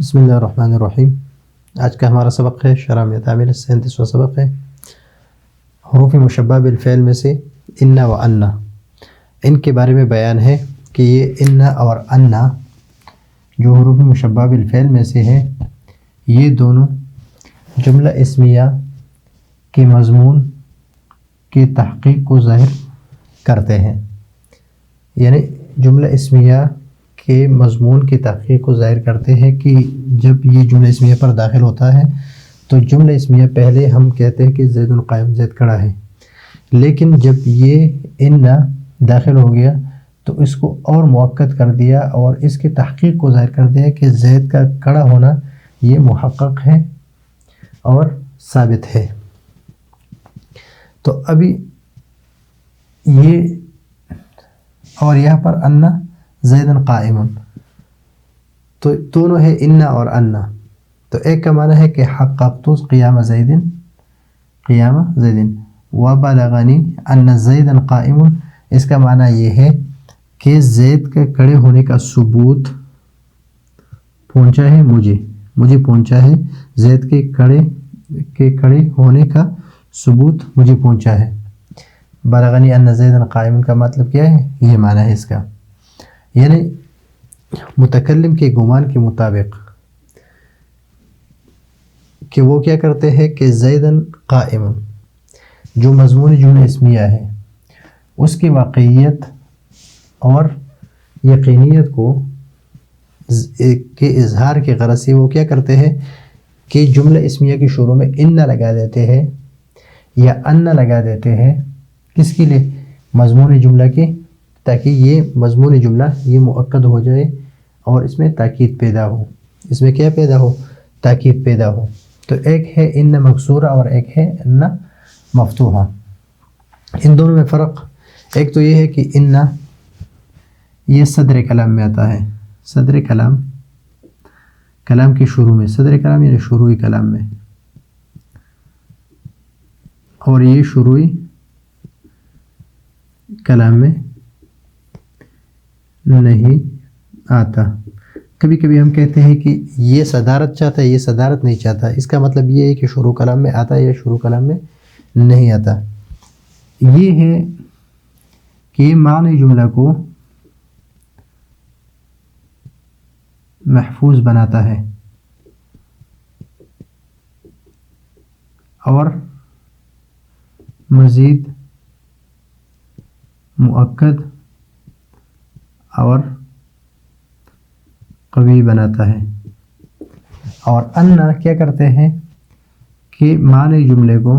بسم اللہ الرحمن الرحیم۔ آج کا ہمارا سبق ہے شرح میں تعمیل 37واں سبق ہے۔ حروف مشبہ بالفعل میں سے ان و انا، ان کے بارے میں بیان ہے کہ یہ ان اور انا جو حروف مشبہ بالفعل میں سے ہے، یہ دونوں جملہ اسمیہ کے مضمون کی تحقیق کو ظاہر کرتے ہیں، یعنی جملہ اسمیہ کے مضمون کی تحقیق کو ظاہر کرتے ہیں کہ جب یہ جملہ اسمیہ پر داخل ہوتا ہے تو جملہ اسمیہ پہلے ہم کہتے ہیں کہ زید قائم، زید کھڑا ہے، لیکن جب یہ ان داخل ہو گیا تو اس کو اور مؤکد کر دیا اور اس کی تحقیق کو ظاہر کر دیا کہ زید کا کھڑا ہونا یہ محقق ہے اور ثابت ہے۔ تو ابھی یہ اور یہاں پر انا زید قائم، تو دونوں ہے ان اور انا۔ تو ایک کا معنی ہے کہ حققت قیام زید، قیام زید، وبلغنی ان زید قائم، اس کا معنی یہ ہے کہ زید کے کھڑے ہونے کا ثبوت پہنچا ہے مجھے پہنچا ہے، زید کے کھڑے ہونے کا ثبوت مجھے پہنچا ہے۔ بلغنی ان زید قائم کا مطلب کیا ہے؟ یہ معنی ہے اس کا، یعنی متکلم کے گمان کے مطابق کہ وہ کیا کرتے ہیں کہ زید قائم جو مضمون جملہ اسمیہ ہے اس کی واقعیت اور یقینیت کو کے اظہار کے غرض سے وہ کیا کرتے ہیں کہ جملہ اسمیہ کے شروع میں ان لگا دیتے ہیں یا ان لگا دیتے ہیں، کس کے لیے؟ مضمون جملہ کے، تاکہ یہ مضمون جملہ یہ مؤکد ہو جائے اور اس میں تاکید پیدا ہو، اس میں کیا پیدا ہو؟ تاکید پیدا ہو۔ تو ایک ہے ان مکسورہ اور ایک ہے ان مفتوحہ۔ ان دونوں میں فرق ایک تو یہ ہے کہ ان یہ صدر کلام میں آتا ہے، صدر کلام کے شروع میں، صدر کلام یعنی شروعی کلام میں، اور یہ شروعی کلام میں نہیں آتا۔ کبھی کبھی ہم کہتے ہیں کہ یہ صدارت چاہتا ہے، یہ صدارت نہیں چاہتا، اس کا مطلب یہ ہے کہ شروع کلام میں آتا ہے یا شروع کلام میں نہیں آتا۔ یہ ہے کہ معنی جملہ کو محفوظ بناتا ہے اور مزید مؤکد اور قوی بناتا ہے۔ اور ان کیا کرتے ہیں کہ معنی جملے کو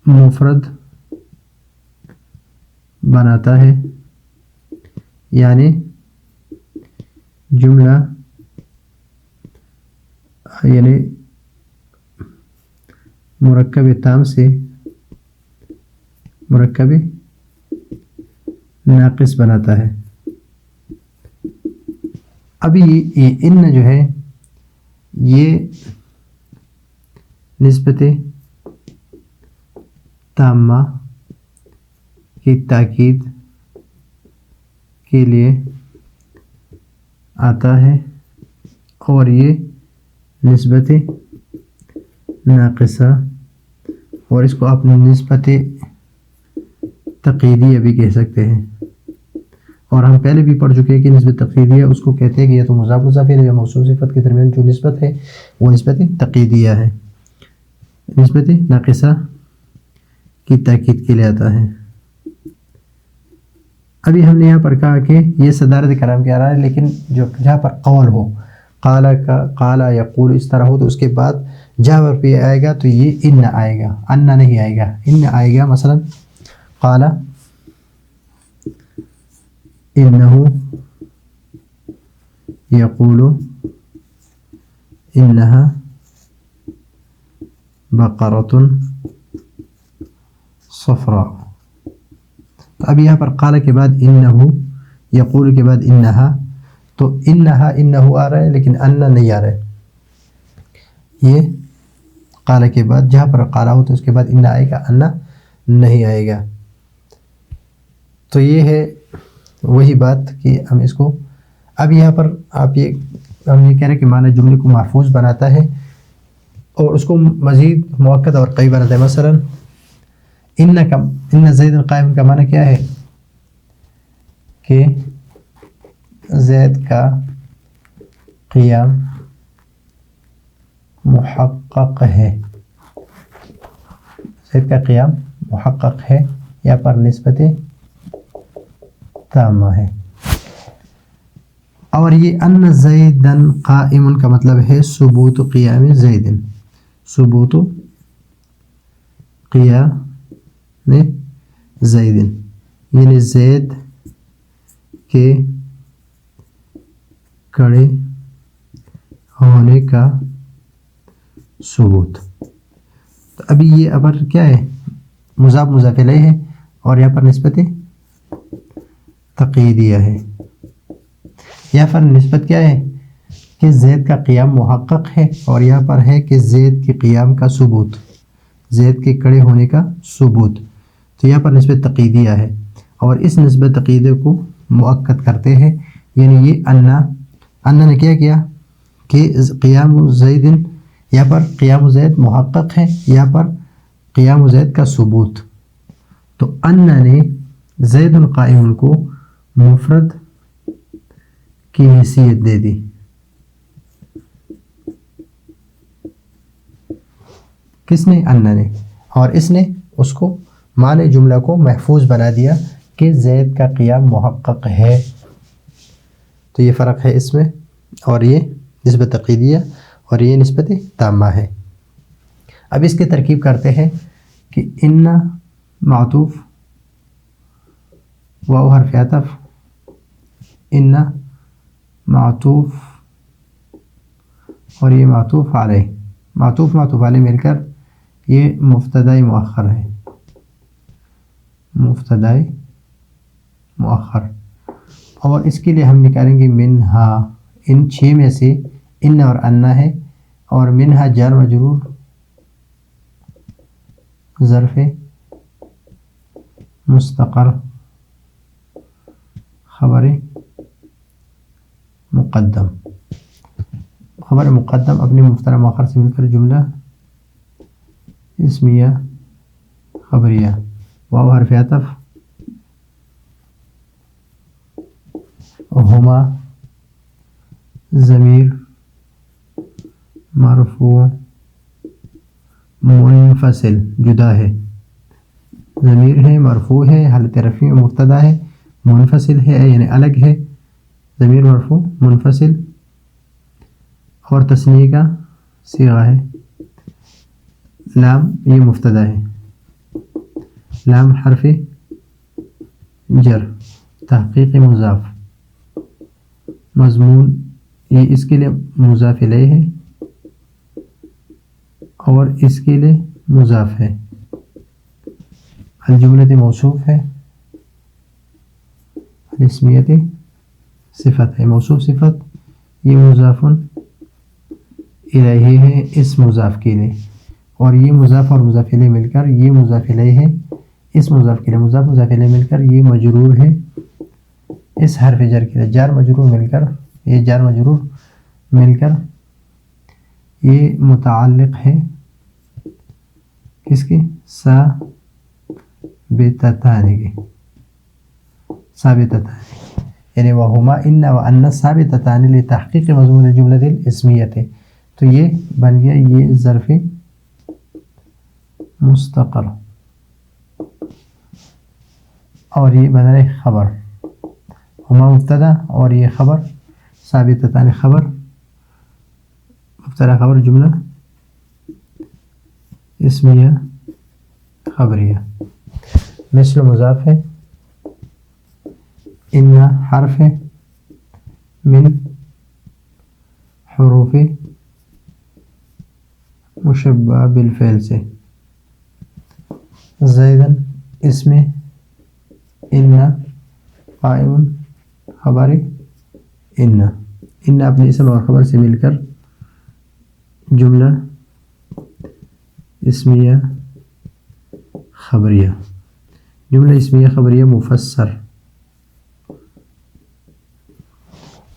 مفرد بناتا ہے، یعنی جملہ یعنی مرکب تام سے مرکب ناقص بناتا ہے۔ ابھی یہ ان جو ہے یہ نسبت تامہ کی تاکید کے لیے آتا ہے اور یہ نسبت ناقصہ، اور اس کو آپ نسبت تقییدیہ بھی کہہ سکتے ہیں، اور ہم پہلے بھی پڑھ چکے ہیں کہ نسبت تقییدیہ اس کو کہتے ہیں کہ یا تو مضاف مضاف یا موصوف صفت کے درمیان جو نسبت ہے وہ نسبت تقییدیہ ہے، نسبت ناقصہ کی تاکید کے لیے آتا ہے۔ ابھی ہم نے یہاں پر کہا کہ یہ صدارت کلام کے آ رہا ہے، لیکن جہاں پر قول ہو، قالا یقول اس طرح ہو، تو اس کے بعد جہاں پر بھی آئے گا تو یہ ان آئے گا، ان نہیں آئے گا، ان آئے گا۔ مثلا قال انہ یقول انہا بقرۃ صفراء۔ تو اب یہاں پر قال کے بعد انہ، یقول کے بعد انہا، تو انہا انہو آ رہا ہے لیکن ان نہیں آ رہا ہے۔ یہ قال کے بعد جہاں پر قال ہو تو اس کے بعد ان آئے گا، ان نہیں آئے گا۔ تو یہ ہے وہی بات کہ ہم اس کو اب یہاں پر ہم یہ کہہ رہے ہیں کہ معنی جملے کو محفوظ بناتا ہے اور اس کو مزید مؤکد اور قوی بناتا ہے. مثلا ان زید قائم کا معنی کیا ہے کہ زید کا قیام محقق ہے. زید کا قیام محقق ہے، یہاں پر نسبت تامہ ہے. اور یہ ان زیدن قائم کا مطلب ہے ثبوت قیام زیدن، ثبوت قیام زیدن، یعنی زید کے کھڑے ہونے کا ثبوت. تو ابھی یہ ابر کیا ہے؟ مضاف مضاف الیہ ہے اور یہاں پر نسبت تقییدیہ ہے. یہاں پر نسبت کیا ہے کہ زید کا قیام محقق ہے اور یہاں پر ہے کہ زید کے قیام کا ثبوت، زید کے کھڑے ہونے کا ثبوت. تو یہاں پر نسبت تقییدیہ ہے اور اس نسبت تقییدیہ کو مؤکد کرتے ہیں. یعنی یہ انا نے کیا کہ قیام زید، یہاں پر قیام زید محقق ہے، یہاں پر قیام زید کا ثبوت. تو انا نے زید القائم کو مفرد کی حیثیت دے دی. کس نے؟ انا نے. اور اس نے اس کو معنی جملہ کو محفوظ بنا دیا کہ زید کا قیام محقق ہے. تو یہ فرق ہے اس میں، اور یہ نسبت تقییدیہ اور یہ نسبت تامہ ہے. اب اس کی ترکیب کرتے ہیں کہ ان معطوف واو حرف عطف، ان معطوف اور یہ معطوف علیہ، معطوف علیہ مل کر یہ مبتدا مؤخر ہے، مبتدا مؤخر. اور اس کے لیے ہم نکالیں گے منہا، ان 6 میں سے ان اور انا ہے، اور منہا جار مجرور ظرف مستقر خبر مقدم، خبر مقدم اپنے مبتدا مؤخر سے مل کر جملہ اسمیہ خبریہ. واو حرف عطف، ہما ضمیر مرفوع منفصل جدا ہے، ضمیر ہے، مرفوع ہے، حالت رفع میں مبتدا ہے، منفصل ہے یعنی الگ ہے، ضمیر مرفوع منفصل، اور تثنیہ کا صیغہ ہے. لام یہ مبتدا ہے، لام حرف جر، تحقیق مضاف، مضمون یہ اس کے لیے مضاف الیہ ہے اور اس کے لیے مضاف ہے. الجملۃ موصوف ہے، الاسمیت صفت ہے، موصوف صفت، یہ مضاف الیہ ہے اس مضاف کے لیے، اور یہ مضاف اور مضاف الیہ مل کر یہ مضاف الیہ ہے اس مضاف کے لیے، مضاف مضاف الیہ مل کر یہ مجرور ہے اس حرف جر کے لیے، جار مجرور مل کر یہ جار مجرور مل کر یہ متعلق ہے کس کے؟ ثابتتان کے، ثابتتان یعنی وہما ان و ان ثابتتان لتحقیق مضمون الجملۃ الاسمیہ. تو یہ بن گیا یہ ظرف مستقر، اور یہ بن رہے خبر، ہما مبتدا اور یہ خبر، ثابتتان خبر، مبتدا خبر جملہ اسمیہ خبریہ. مثل مضاف ہے، ان حرف ہے من حروف مشبہ بالفعل سے، زیدن اسم ان قائم خبر ان اپنے اسم اور خبر سے مل کر جملہ اسمیہ خبریہ، جملہ اسمیہ خبریہ مفسر.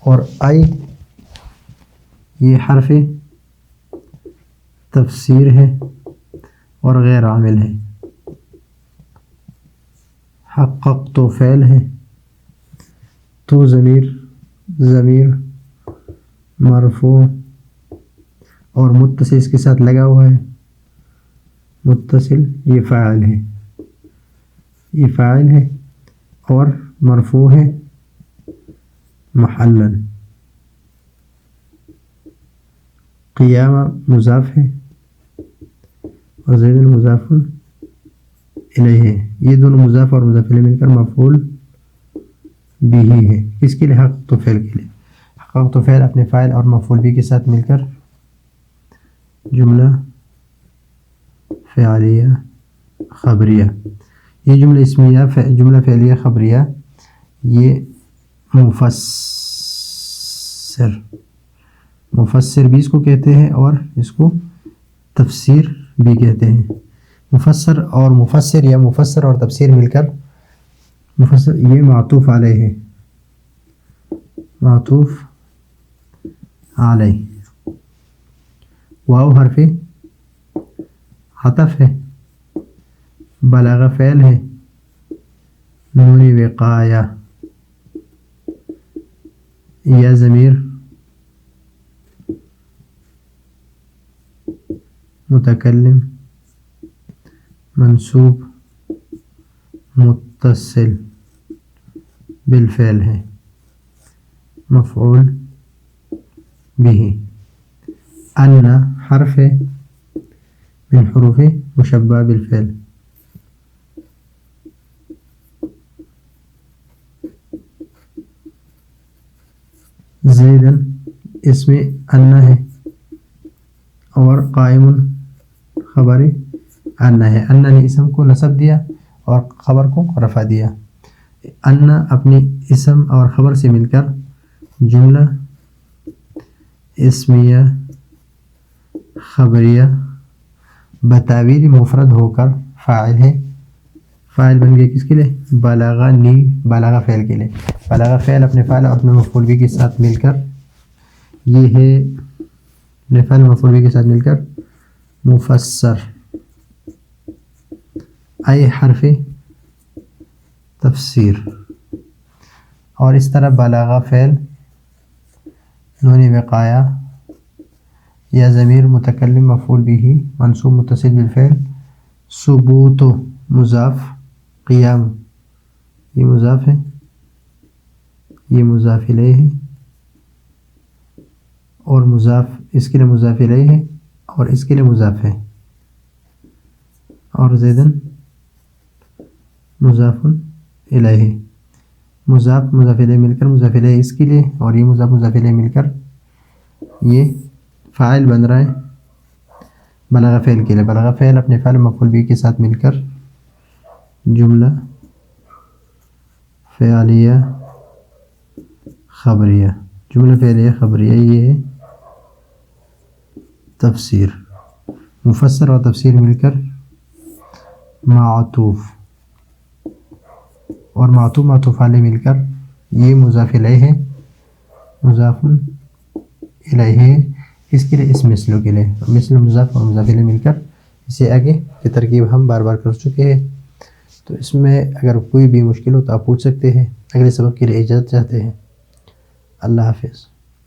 اور ای یہ حرف تفسیر ہے اور غیر عامل ہے. حققت تو فعل ہے. تو ضمیر مرفوع اور متصل اس کے ساتھ لگا ہوا ہے. متصل یہ فاعل ہے اور مرفوع ہے محلاً. قیام مضاف ہے اور زید مضاف الیہ ہے. یہ دونوں مضاف اور مضاف الیہ مل کر مفعول بھی ہے. کس کے لیے؟ حق تو فعل کے لیے. حق تو فعل اپنے فاعل اور مفعول بھی کے ساتھ مل کر جملہ فعلیہ خبریہ. یہ جملہ اسمیہ جملہ فعلیہ خبریہ یہ مفسر بھی اس کو کہتے ہیں اور اس کو تفسیر بھی کہتے ہیں. مفسر یا مفسر اور تفسیر مل کر مفسر یہ معطوف علیہ ہے. معطوف علیہ. واو حرف عطف ہے. بلاغہ فعل ہے. نون وقایہ یا ضمیر متکلم منصوب متصل بالفعل ہے مفعول بھی. ان حرف ہے من حروف مشبہ بالفعل. زیدن اس میں ان ہے اور قائم خبر ان ہے. ان نے اسم کو نصب دیا اور خبر کو رفع دیا. ان اپنی اسم اور خبر سے مل کر جملہ اسمیہ خبریہ بتاویل مفرد ہو کر فاعل ہے. فاعل بن گئے کس کے لیے؟ بلاغہ فعل کے لیے. بلاغہ فعل اپنے فاعل اور اپنے مفعول بھی کے ساتھ مل کر یہ ہے اپنے فاعل مفعول بھی کے ساتھ مل کر مفسر. ای حرف تفسیر. اور اس طرح بلاغہ فعل نون وقایہ یا ضمیر متکلم مفعول بھی منصوب متصل بالفعل. ثبوت مضاف. قیام یہ مضاف ہے یہ مضاف الیہ ہے اور مضاف اس کے لیے مضاف الیہ ہے اور اس کے لیے مضاف ہے. اور زیدن مضاف الیہ. مضاف الیہ مل کر مضاف الیہ اس کے لیے اور یہ مضاف الیہ مل کر یہ فاعل بن رہا ہے بلاغہ فعل کے لیے. بلاغہ فعل اپنے فعل مفعول بھی کے ساتھ مل کر جملہ فعلیہ خبریہ. جملہ فعلیہ خبریہ یہ ہے تفسیر. مفسر اور تفسیر مل کر معطوف اور معطوف علیہ مل کر یہ مضاف الیہ ہے مضاف الیہ ہے. اس کے لیے اس مثلوں کے لیے مثل مضاف اور مضاف الیہ مل کر اسے آگے کی ترکیب ہم بار بار کر چکے ہیں. تو اس میں اگر کوئی بھی مشکل ہو تو آپ پوچھ سکتے ہیں. اگلے سبق کے لیے اجازت چاہتے ہیں. اللہ حافظ.